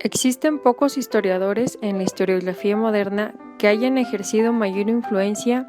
Existen pocos historiadores en la historiografía moderna que hayan ejercido mayor influencia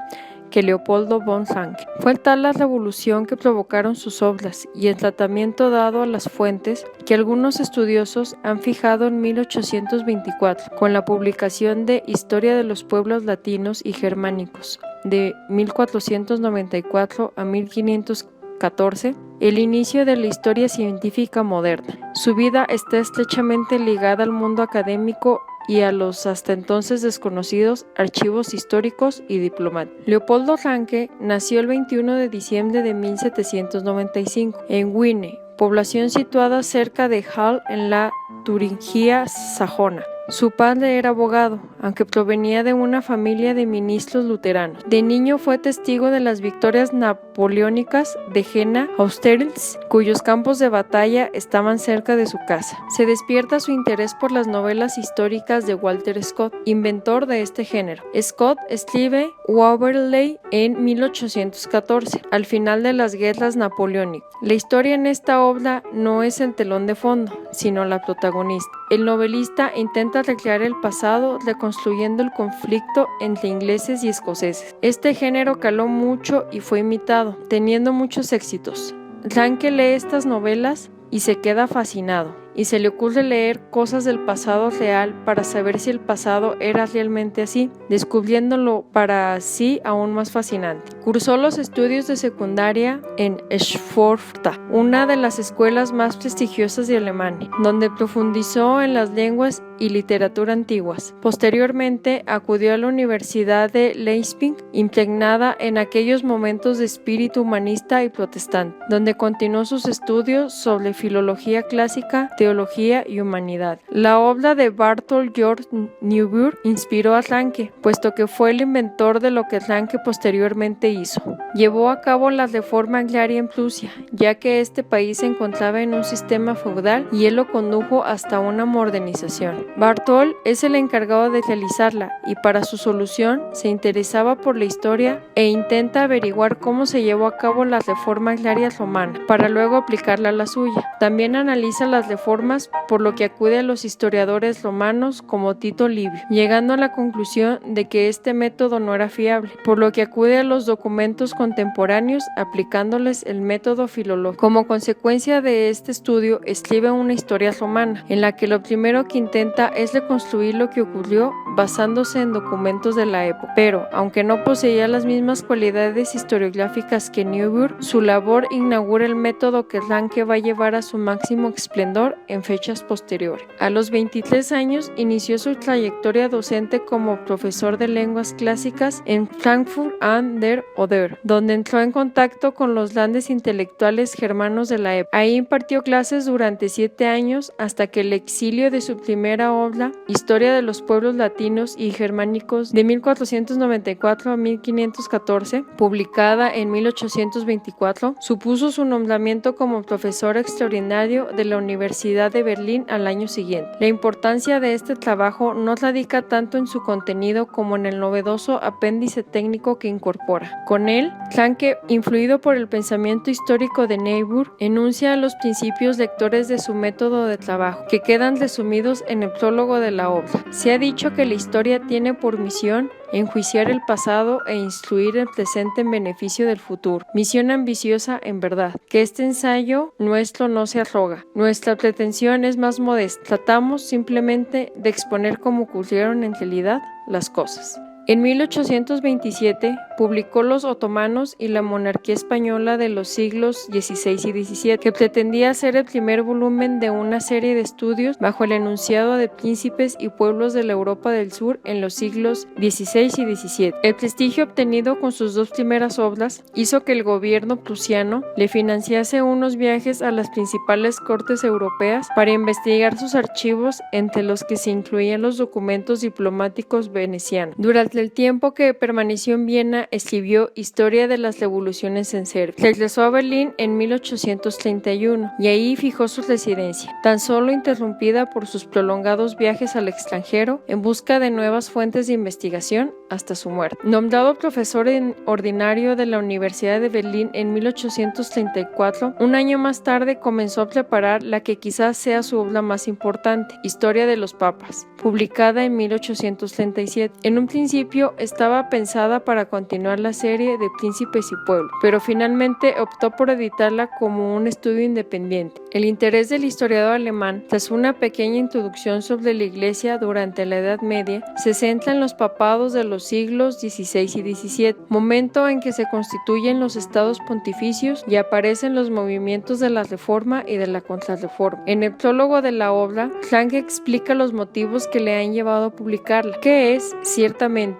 que Leopoldo von Ranke. Fue tal la revolución que provocaron sus obras y el tratamiento dado a las fuentes que algunos estudiosos han fijado en 1824 con la publicación de Historia de los pueblos latinos y germánicos de 1494 a 1514, el inicio de la historia científica moderna. Su vida está estrechamente ligada al mundo académico y a los hasta entonces desconocidos archivos históricos y diplomáticos. Leopoldo Ranke nació el 21 de diciembre de 1795 en Wine, población situada cerca de Halle en la Turingia sajona. Su padre era abogado, aunque provenía de una familia de ministros luteranos. De niño fue testigo de las victorias napoleónicas de Jena, Austerlitz, cuyos campos de batalla estaban cerca de su casa. Se despierta su interés por las novelas históricas de Walter Scott, inventor de este género. Scott escribe Waverley en 1814, al final de las guerras napoleónicas. La historia en esta obra no es el telón de fondo, sino la protagonista. El novelista intenta recrear el pasado reconstruyendo el conflicto entre ingleses y escoceses. Este género caló mucho y fue imitado, teniendo muchos éxitos. Ranke lee estas novelas y se queda fascinado, y se le ocurre leer cosas del pasado real para saber si el pasado era realmente así, descubriéndolo para sí aún más fascinante. Cursó los estudios de secundaria en Schwörfta, una de las escuelas más prestigiosas de Alemania, donde profundizó en las lenguas y literatura antiguas. Posteriormente acudió a la Universidad de Leipzig, impregnada en aquellos momentos de espíritu humanista y protestante, donde continuó sus estudios sobre filología clásica, teología y humanidad. La obra de Barthold Georg Niebuhr inspiró a Ranke, puesto que fue el inventor de lo que Ranke posteriormente hizo. Llevó a cabo la reforma agraria en Prusia, ya que este país se encontraba en un sistema feudal y él lo condujo hasta una modernización. Barthold es el encargado de realizarla y para su solución se interesaba por la historia e intenta averiguar cómo se llevó a cabo la reforma agraria romana, para luego aplicarla a la suya. También analiza las reformas, por lo que acude a los historiadores romanos como Tito Livio, llegando a la conclusión de que este método no era fiable, por lo que acude a los documentos contemporáneos aplicándoles el método filológico. Como consecuencia de este estudio, escribe una historia romana, en la que lo primero que intenta es reconstruir lo que ocurrió basándose en documentos de la época. Pero, aunque no poseía las mismas cualidades historiográficas que Niebuhr, su labor inaugura el método que Ranke va a llevar a su máximo esplendor en fechas posteriores. A los 23 años inició su trayectoria docente como profesor de lenguas clásicas en Frankfurt an der Oder, donde entró en contacto con los grandes intelectuales germanos de la época. Ahí impartió clases durante 7 años hasta que el exilio de su primera obra, Historia de los pueblos latinos y germánicos de 1494 a 1514, publicada en 1824, supuso su nombramiento como profesor extraordinario de la Universidad de Berlín al año siguiente. La importancia de este trabajo no radica tanto en su contenido como en el novedoso apéndice técnico que incorpora. Con él, Ranke, influido por el pensamiento histórico de Niebuhr, enuncia los principios lectores de su método de trabajo, que quedan resumidos en el prólogo de la obra. Se ha dicho que la historia tiene por misión enjuiciar el pasado e instruir el presente en beneficio del futuro. Misión ambiciosa en verdad, que este ensayo nuestro no se arroga. Nuestra pretensión es más modesta. Tratamos simplemente de exponer cómo ocurrieron en realidad las cosas. En 1827 publicó Los otomanos y la monarquía española de los siglos XVI y XVII, que pretendía ser el primer volumen de una serie de estudios bajo el enunciado de príncipes y pueblos de la Europa del Sur en los siglos XVI y XVII. El prestigio obtenido con sus 2 primeras obras hizo que el gobierno prusiano le financiase unos viajes a las principales cortes europeas para investigar sus archivos, entre los que se incluían los documentos diplomáticos venecianos. Durante Durante el tiempo que permaneció en Viena, escribió Historia de las revoluciones en Serbia. Regresó a Berlín en 1831 y ahí fijó su residencia, tan solo interrumpida por sus prolongados viajes al extranjero en busca de nuevas fuentes de investigación hasta su muerte. Nombrado profesor ordinario de la Universidad de Berlín en 1834, un año más tarde comenzó a preparar la que quizás sea su obra más importante, Historia de los Papas, publicada en 1837. En un principio estaba pensada para continuar la serie de Príncipes y Pueblo, pero finalmente optó por editarla como un estudio independiente. El interés del historiador alemán, tras una pequeña introducción sobre la Iglesia durante la Edad Media, se centra en los papados de los siglos XVI y XVII, momento en que se constituyen los estados pontificios y aparecen los movimientos de la Reforma y de la Contrarreforma. En el prólogo de la obra, Frank explica los motivos que le han llevado a publicarla, que es, ciertamente,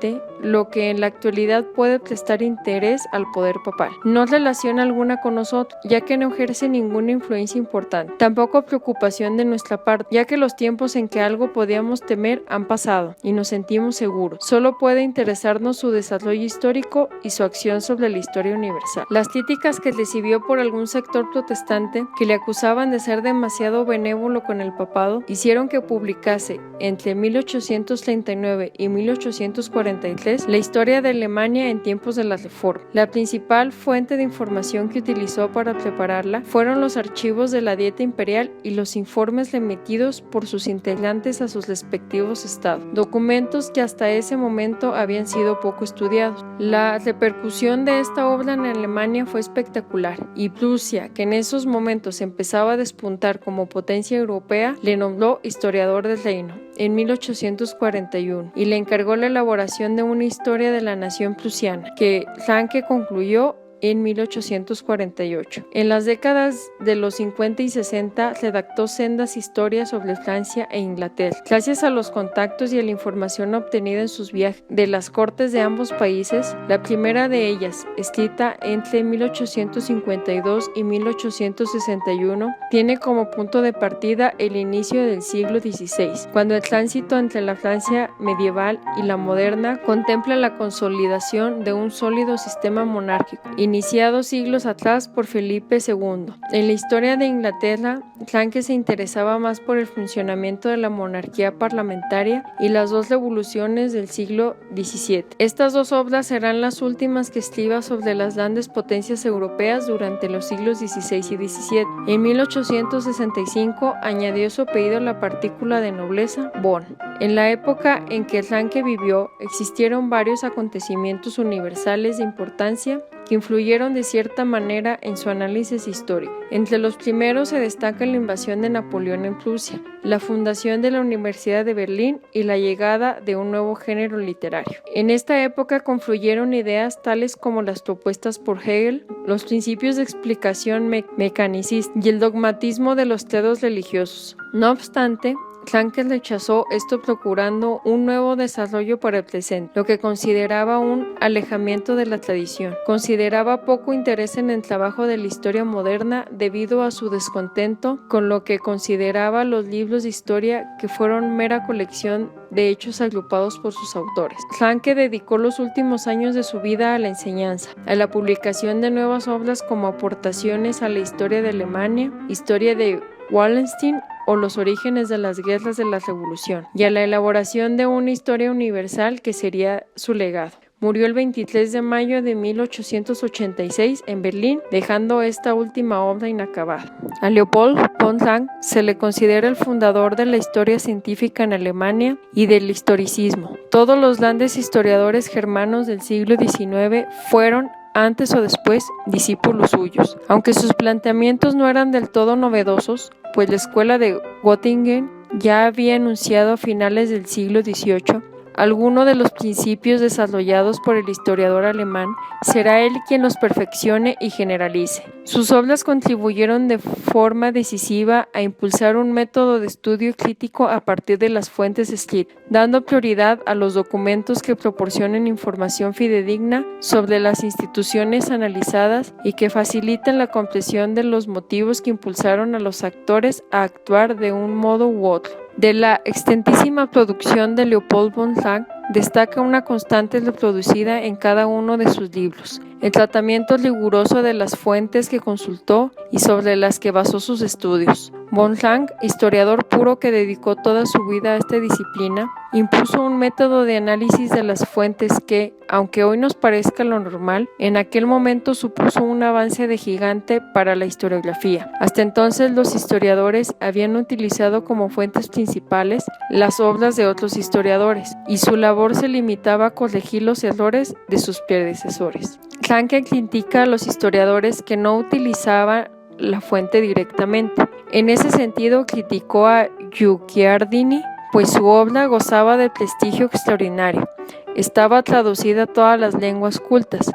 lo que en la actualidad puede prestar interés al poder papal. No relación alguna con nosotros, ya que no ejerce ninguna influencia importante. Tampoco preocupación de nuestra parte, ya que los tiempos en que algo podíamos temer han pasado y nos sentimos seguros. Solo puede interesarnos su desarrollo histórico y su acción sobre la historia universal. Las críticas que recibió por algún sector protestante que le acusaban de ser demasiado benévolo con el papado hicieron que publicase entre 1839 y 1843 la historia de Alemania en tiempos de la Reforma. La principal fuente de información que utilizó para prepararla fueron los archivos de la Dieta Imperial y los informes remitidos por sus integrantes a sus respectivos estados, documentos que hasta ese momento habían sido poco estudiados. La repercusión de esta obra en Alemania fue espectacular, y Prusia, que en esos momentos empezaba a despuntar como potencia europea, le nombró historiador del reino en 1841 y le encargó la elaboración de una historia de la nación prusiana, que Ranke concluyó en 1848. En las décadas de los 50 y 60 redactó sendas historias sobre Francia e Inglaterra. Gracias a los contactos y a la información obtenida en sus viajes de las cortes de ambos países, la primera de ellas, escrita entre 1852 y 1861, tiene como punto de partida el inicio del siglo XVI, cuando el tránsito entre la Francia medieval y la moderna contempla la consolidación de un sólido sistema monárquico, iniciado siglos atrás por Felipe II. En la historia de Inglaterra, Ranke se interesaba más por el funcionamiento de la monarquía parlamentaria y las dos revoluciones del siglo XVII. Estas dos obras serán las últimas que escriba sobre las grandes potencias europeas durante los siglos XVI y XVII. En 1865 añadió su apellido a la partícula de nobleza, von. En la época en que Ranke vivió, existieron varios acontecimientos universales de importancia que influyeron de cierta manera en su análisis histórico. Entre los primeros se destaca la invasión de Napoleón en Prusia, la fundación de la Universidad de Berlín y la llegada de un nuevo género literario. En esta época confluyeron ideas tales como las propuestas por Hegel, los principios de explicación mecanicista y el dogmatismo de los credos religiosos. No obstante, Ranke rechazó esto procurando un nuevo desarrollo para el presente, lo que consideraba un alejamiento de la tradición. Consideraba poco interés en el trabajo de la historia moderna debido a su descontento con lo que consideraba los libros de historia, que fueron mera colección de hechos agrupados por sus autores. Ranke dedicó los últimos años de su vida a la enseñanza, a la publicación de nuevas obras como aportaciones a la historia de Alemania, historia de Wallenstein o los orígenes de las guerras de la Revolución, y a la elaboración de una historia universal que sería su legado. Murió el 23 de mayo de 1886 en Berlín, dejando esta última obra inacabada. A Leopold von Ranke se le considera el fundador de la historia científica en Alemania y del historicismo. Todos los grandes historiadores germanos del siglo XIX fueron, antes o después, discípulos suyos. Aunque sus planteamientos no eran del todo novedosos, pues la escuela de Göttingen ya había enunciado a finales del siglo XVIII alguno de los principios desarrollados por el historiador alemán, será él quien los perfeccione y generalice. Sus obras contribuyeron de forma decisiva a impulsar un método de estudio crítico a partir de las fuentes escritas, dando prioridad a los documentos que proporcionen información fidedigna sobre las instituciones analizadas y que faciliten la comprensión de los motivos que impulsaron a los actores a actuar de un modo u otro. De la extensísima producción de Leopold von Ranke destaca una constante reproducida en cada uno de sus libros: el tratamiento riguroso de las fuentes que consultó y sobre las que basó sus estudios. Von Ranke, historiador puro que dedicó toda su vida a esta disciplina, impuso un método de análisis de las fuentes que, aunque hoy nos parezca lo normal, en aquel momento supuso un avance de gigante para la historiografía. Hasta entonces los historiadores habían utilizado como fuentes principales las obras de otros historiadores, y su labor se limitaba a corregir los errores de sus predecesores. Ranke critica a los historiadores que no utilizaban la fuente directamente. En ese sentido criticó a Guicciardini, pues su obra gozaba de prestigio extraordinario, estaba traducida a todas las lenguas cultas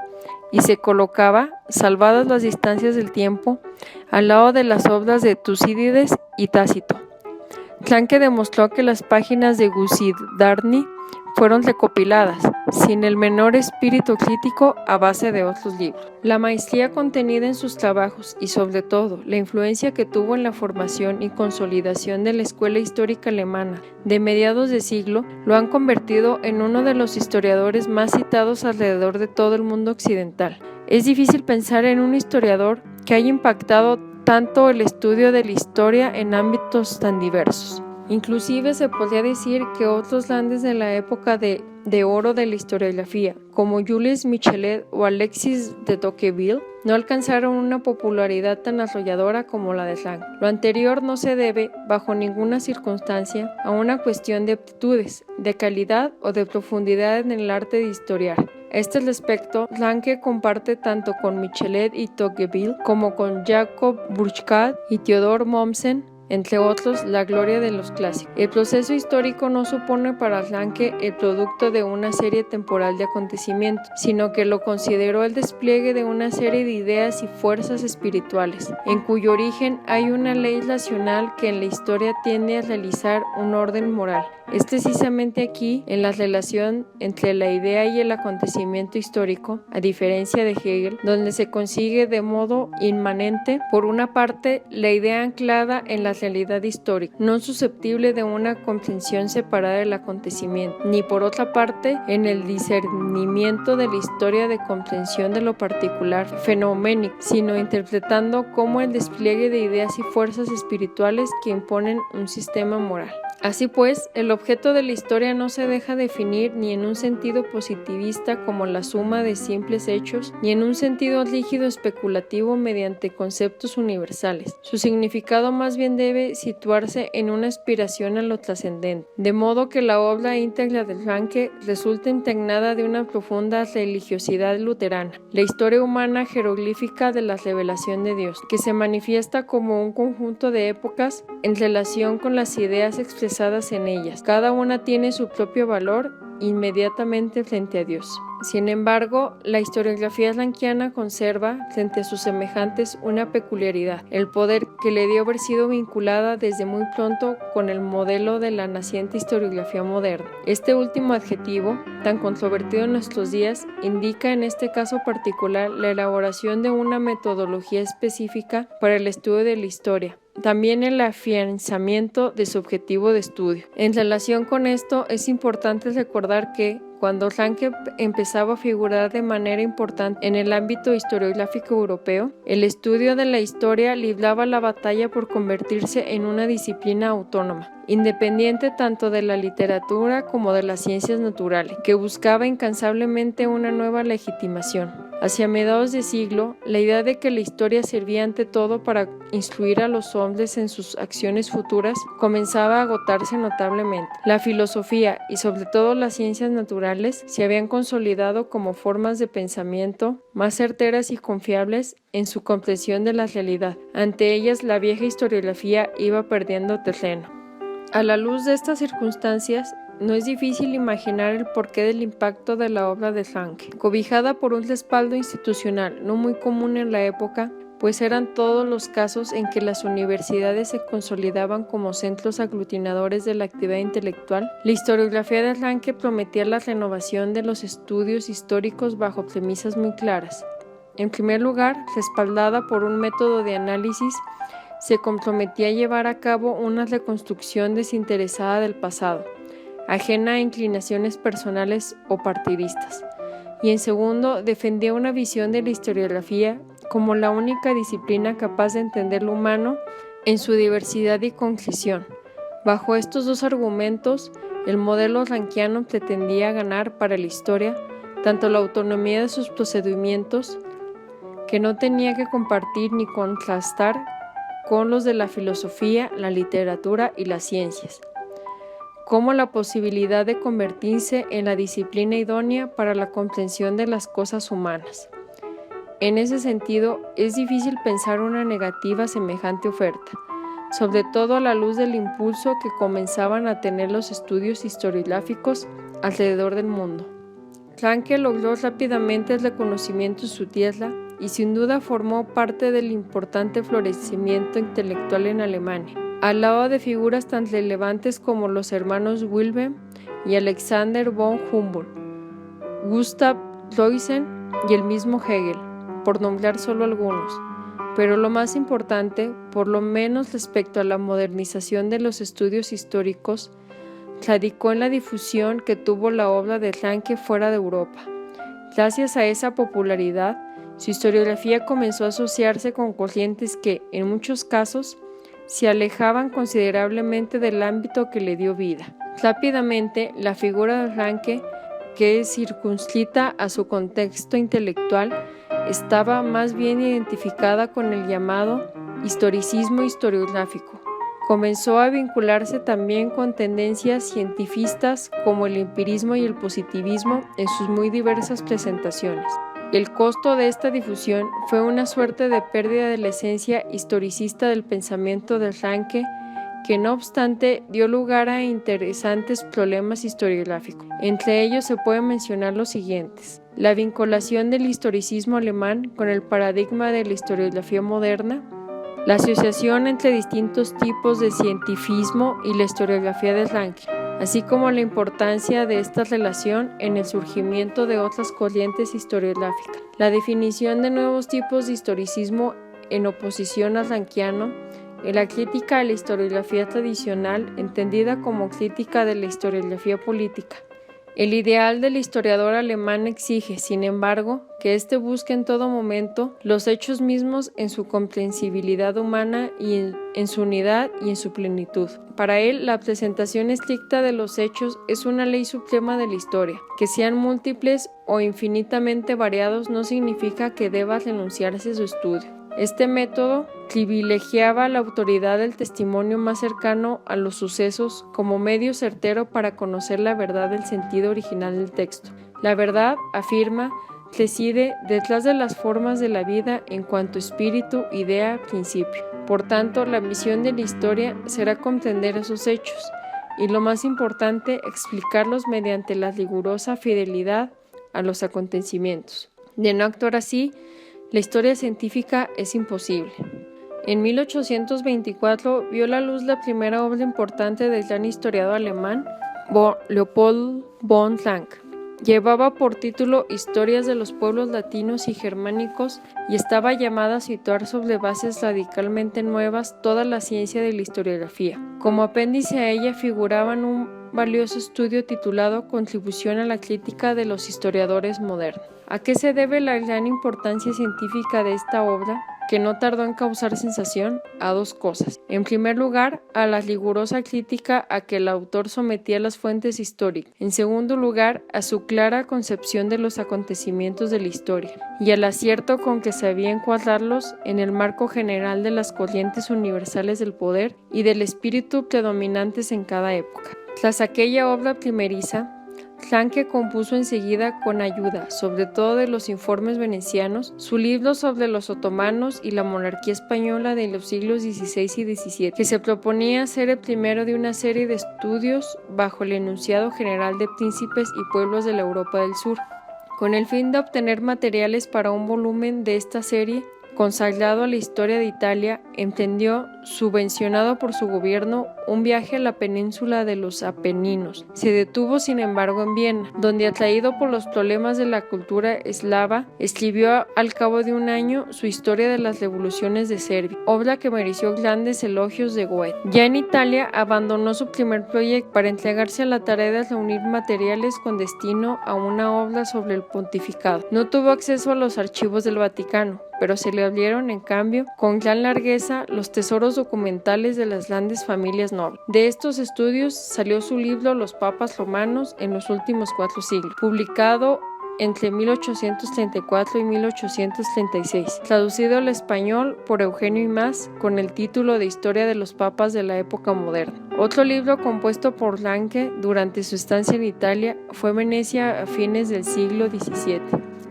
y se colocaba, salvadas las distancias del tiempo, al lado de las obras de Tucídides y Tácito. Ranke demostró que las páginas de Guicciardini fueron recopiladas, sin el menor espíritu crítico, a base de otros libros. La maestría contenida en sus trabajos y, sobre todo, la influencia que tuvo en la formación y consolidación de la escuela histórica alemana de mediados de siglo lo han convertido en uno de los historiadores más citados alrededor de todo el mundo occidental. Es difícil pensar en un historiador que haya impactado tanto el estudio de la historia en ámbitos tan diversos. Inclusive se podría decir que otros grandes de la época de oro de la historiografía, como Jules Michelet o Alexis de Tocqueville, no alcanzaron una popularidad tan arrolladora como la de Ranke. Lo anterior no se debe, bajo ninguna circunstancia, a una cuestión de aptitudes, de calidad o de profundidad en el arte de historiar. A este respecto, Ranke comparte tanto con Michelet y Tocqueville como con Jacob Burckhardt y Theodor Mommsen, entre otros, la gloria de los clásicos. El proceso histórico no supone para Ranke el producto de una serie temporal de acontecimientos, sino que lo consideró el despliegue de una serie de ideas y fuerzas espirituales, en cuyo origen hay una ley racional que en la historia tiende a realizar un orden moral. Es precisamente aquí, en la relación entre la idea y el acontecimiento histórico, a diferencia de Hegel, donde se consigue de modo inmanente, por una parte, la idea anclada en la realidad histórica, no susceptible de una comprensión separada del acontecimiento, ni por otra parte, en el discernimiento de la historia de comprensión de lo particular fenoménico, sino interpretando como el despliegue de ideas y fuerzas espirituales que imponen un sistema moral. Así pues, el objeto de la historia no se deja definir ni en un sentido positivista como la suma de simples hechos, ni en un sentido rígido especulativo mediante conceptos universales. Su significado más bien debe situarse en una aspiración a lo trascendente, de modo que la obra íntegra de Ranke resulta impregnada de una profunda religiosidad luterana, la historia humana jeroglífica de la revelación de Dios, que se manifiesta como un conjunto de épocas en relación con las ideas expresadas en ellas. Cada una tiene su propio valor inmediatamente frente a Dios. Sin embargo, la historiografía rankiana conserva, frente a sus semejantes, una peculiaridad: el poder que le dio haber sido vinculada desde muy pronto con el modelo de la naciente historiografía moderna. Este último adjetivo, tan controvertido en nuestros días, indica en este caso particular la elaboración de una metodología específica para el estudio de la historia, también el afianzamiento de su objetivo de estudio. En relación con esto, es importante recordar que, cuando Ranke empezaba a figurar de manera importante en el ámbito historiográfico europeo, el estudio de la historia libraba la batalla por convertirse en una disciplina autónoma, independiente tanto de la literatura como de las ciencias naturales, que buscaba incansablemente una nueva legitimación. Hacia mediados de siglo, la idea de que la historia servía ante todo para instruir a los hombres en sus acciones futuras comenzaba a agotarse notablemente. La filosofía y sobre todo las ciencias naturales se habían consolidado como formas de pensamiento más certeras y confiables en su comprensión de la realidad. Ante ellas, la vieja historiografía iba perdiendo terreno. A la luz de estas circunstancias, no es difícil imaginar el porqué del impacto de la obra de Ranke. Cobijada por un respaldo institucional no muy común en la época, pues eran todos los casos en que las universidades se consolidaban como centros aglutinadores de la actividad intelectual, la historiografía de Ranke prometía la renovación de los estudios históricos bajo premisas muy claras. En primer lugar, respaldada por un método de análisis, se comprometía a llevar a cabo una reconstrucción desinteresada del pasado, ajena a inclinaciones personales o partidistas. Y en segundo, defendía una visión de la historiografía como la única disciplina capaz de entender lo humano en su diversidad y concisión. Bajo estos dos argumentos, el modelo rankiano pretendía ganar para la historia tanto la autonomía de sus procedimientos, que no tenía que compartir ni contrastar con los de la filosofía, la literatura y las ciencias, como la posibilidad de convertirse en la disciplina idónea para la comprensión de las cosas humanas. En ese sentido, es difícil pensar una negativa a semejante oferta, sobre todo a la luz del impulso que comenzaban a tener los estudios historiográficos alrededor del mundo. Ranke logró rápidamente el reconocimiento de su tierra y sin duda formó parte del importante florecimiento intelectual en Alemania, al lado de figuras tan relevantes como los hermanos Wilhelm y Alexander von Humboldt, Gustav Rosen y el mismo Hegel, por nombrar solo algunos. Pero lo más importante, por lo menos respecto a la modernización de los estudios históricos, radicó en la difusión que tuvo la obra de Ranke fuera de Europa. Gracias a esa popularidad, su historiografía comenzó a asociarse con corrientes que, en muchos casos, se alejaban considerablemente del ámbito que le dio vida. Rápidamente, la figura de Ranke, que es circunscrita a su contexto intelectual, estaba más bien identificada con el llamado historicismo historiográfico. Comenzó a vincularse también con tendencias cientifistas como el empirismo y el positivismo en sus muy diversas presentaciones. El costo de esta difusión fue una suerte de pérdida de la esencia historicista del pensamiento de Ranke, que no obstante dio lugar a interesantes problemas historiográficos. Entre ellos se pueden mencionar los siguientes: la vinculación del historicismo alemán con el paradigma de la historiografía moderna, la asociación entre distintos tipos de cientifismo y la historiografía de Ranke, así como la importancia de esta relación en el surgimiento de otras corrientes historiográficas, la definición de nuevos tipos de historicismo en oposición al rankiano, y la crítica a la historiografía tradicional, entendida como crítica de la historiografía política. El ideal del historiador alemán exige, sin embargo, que éste busque en todo momento los hechos mismos en su comprensibilidad humana y en su unidad y en su plenitud. Para él, la presentación estricta de los hechos es una ley suprema de la historia. Que sean múltiples o infinitamente variados no significa que deba renunciarse a su estudio. Este método privilegiaba la autoridad del testimonio más cercano a los sucesos como medio certero para conocer la verdad del sentido original del texto. La verdad, afirma, reside detrás de las formas de la vida en cuanto espíritu, idea, principio. Por tanto, la misión de la historia será comprender esos hechos y, lo más importante, explicarlos mediante la rigurosa fidelidad a los acontecimientos. De no actuar así, la historia científica es imposible. En 1824 vio la luz la primera obra importante del gran historiador alemán, Leopold von Ranke. Llevaba por título Historias de los pueblos latinos y germánicos y estaba llamada a situar sobre bases radicalmente nuevas toda la ciencia de la historiografía. Como apéndice a ella figuraban un valioso estudio titulado Contribución a la crítica de los historiadores modernos. ¿A qué se debe la gran importancia científica de esta obra, que no tardó en causar sensación? A dos cosas. En primer lugar, a la rigurosa crítica a que el autor sometía las fuentes históricas. En segundo lugar, a su clara concepción de los acontecimientos de la historia y al acierto con que sabía encuadrarlos en el marco general de las corrientes universales del poder y del espíritu predominantes en cada época. Tras aquella obra primeriza, Ranke compuso enseguida, con ayuda sobre todo de los informes venecianos, su libro sobre los otomanos y la monarquía española de los siglos XVI y XVII, que se proponía ser el primero de una serie de estudios bajo el enunciado general de príncipes y pueblos de la Europa del Sur. Con el fin de obtener materiales para un volumen de esta serie, consagrado a la historia de Italia, emprendió subvencionado por su gobierno, un viaje a la península de los Apeninos. Se detuvo, sin embargo, en Viena, donde, atraído por los problemas de la cultura eslava, escribió al cabo de un año su Historia de las revoluciones de Serbia, obra que mereció grandes elogios de Goethe. Ya en Italia, abandonó su primer proyecto para entregarse a la tarea de reunir materiales con destino a una obra sobre el pontificado. No tuvo acceso a los archivos del Vaticano, pero se le abrieron, en cambio, con gran largueza los tesoros documentales de las grandes familias nobles. De estos estudios salió su libro Los papas romanos en los últimos 4 siglos, publicado entre 1834 y 1836, traducido al español por Eugenio Imaz con el título de Historia de los papas de la época moderna. Otro libro compuesto por Ranke durante su estancia en Italia fue Venecia a fines del siglo XVII.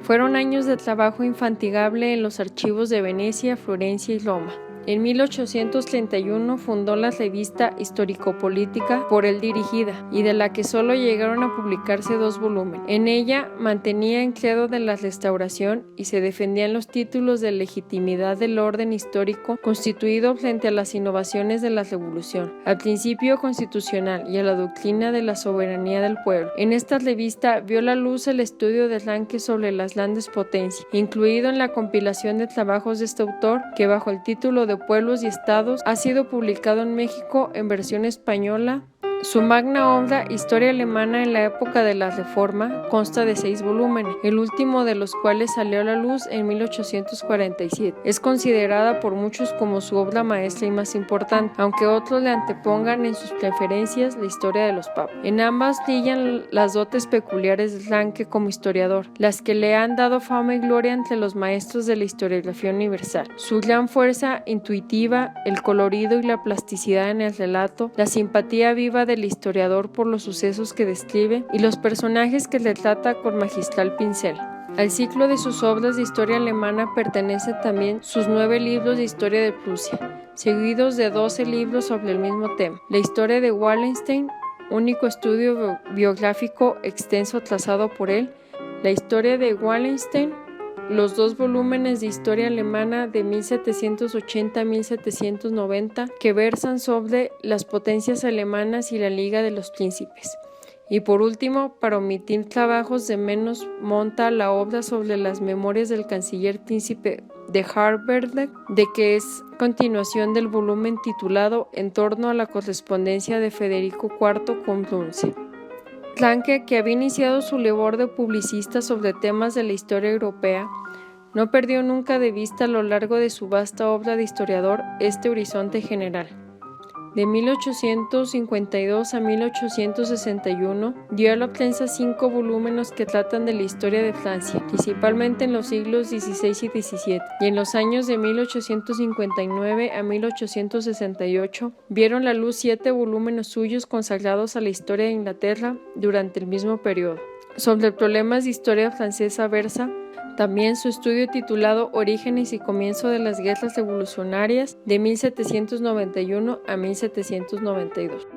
Fueron años de trabajo infatigable en los archivos de Venecia, Florencia y Roma. En 1831 fundó la revista Histórico-Política por él dirigida, y de la que solo llegaron a publicarse 2 volúmenes. En ella mantenía el credo de la Restauración y se defendían los títulos de legitimidad del orden histórico constituido frente a las innovaciones de la Revolución, al principio constitucional y a la doctrina de la soberanía del pueblo. En esta revista vio la luz el estudio de Ranke sobre las grandes potencias, incluido en la compilación de trabajos de este autor, que bajo el título de Pueblos y Estados ha sido publicado en México en versión española. Su magna obra, Historia Alemana en la época de la Reforma, consta de 6 volúmenes, el último de los cuales salió a la luz en 1847. Es considerada por muchos como su obra maestra y más importante, aunque otros le antepongan en sus preferencias la historia de los papas. En ambas brillan las dotes peculiares de Ranke como historiador, las que le han dado fama y gloria entre los maestros de la historiografía universal. Su gran fuerza intuitiva, el colorido y la plasticidad en el relato, la simpatía viva del historiador por los sucesos que describe y los personajes que retrata con magistral pincel. Al ciclo de sus obras de historia alemana pertenecen también sus 9 libros de historia de Prusia, seguidos de 12 libros sobre el mismo tema. La historia de Wallenstein, único estudio biográfico extenso trazado por él, la historia de Wallenstein, los 2 volúmenes de historia alemana de 1780 a 1790 que versan sobre las potencias alemanas y la Liga de los Príncipes. Y por último, para omitir trabajos de menos monta la obra sobre las memorias del canciller príncipe de Harvard, de que es continuación del volumen titulado En torno a la correspondencia de Federico IV con Frunze. Ranke, que había iniciado su labor de publicista sobre temas de la historia europea, no perdió nunca de vista a lo largo de su vasta obra de historiador este horizonte general. De 1852 a 1861 dio a la prensa 5 volúmenes que tratan de la historia de Francia, principalmente en los siglos XVI y XVII, y en los años de 1859 a 1868 vieron la luz 7 volúmenes suyos consagrados a la historia de Inglaterra durante el mismo periodo. Sobre problemas de historia francesa versa también su estudio titulado Orígenes y comienzo de las guerras revolucionarias de 1791 a 1792.